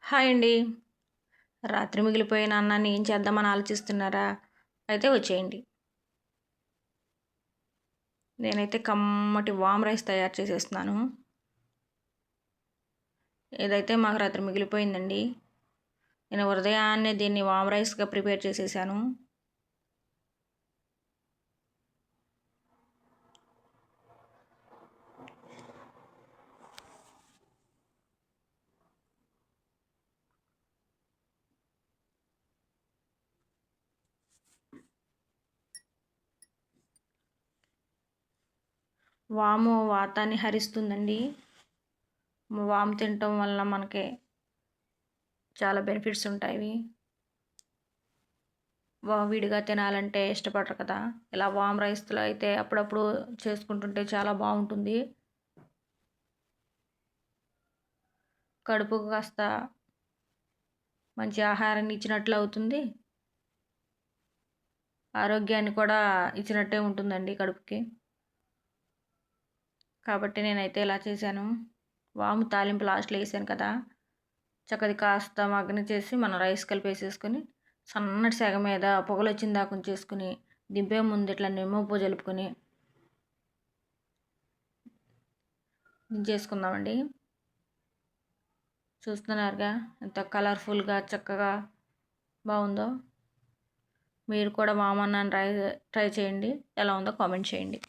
Hi అండి. రాత్రి మిగిలిపోయిన అన్నాన్ని ఏం చేద్దామని ఆలోచిస్తున్నారా? అయితే వచ్చేయండి. నేనైతే కమ్మటి వామ్ రైస్ తయారు చేసేస్తున్నాను. ఏదైతే మాకు రాత్రి మిగిలిపోయిందండి. నేను ఉదయాన్నే దీన్ని వామ్ రైస్‌గా ప్రిపేర్ చేసేసాను. వాము వాతాన్ని హరిస్తుందండి. వాము తినటం వల్ల మనకి చాలా బెనిఫిట్స్ ఉంటాయి. విడిగా తినాలంటే ఇష్టపడరు కదా! ఇలా వామ్ రైస్‌లో అయితే అప్పుడప్పుడు చేసుకుంటుంటే చాలా బావుంటుంది. కడుపుకు కాస్త మంచి ఆహారాన్ని ఇచ్చినట్లు అవుతుంది. ఆరోగ్యాన్ని కూడా ఇచ్చినట్టే ఉంటుందండి కడుపుకి. కాబట్టి నేనైతే ఇలా చేశాను. వాము తాలింపు లాస్ట్‌లో ఏసాను కదా! చక్కది కాస్త మగ్గనిచ్చేసి మనం రైస్ కలిపేసేసుకొని సన్నటి సెగ మీద పొగలొచ్చిందాక ఉంచేసుకొని దింపే ముందు ఇట్లా నిమ్మప్పు జలుపుకొని దించేసుకుందామండి. చూస్తున్నారుగా ఎంత కలర్ఫుల్‌గా చక్కగా బావుందో. మీరు కూడా వామన్నాన్ని ట్రై చేయండి. ఎలా ఉందో కామెంట్ చేయండి.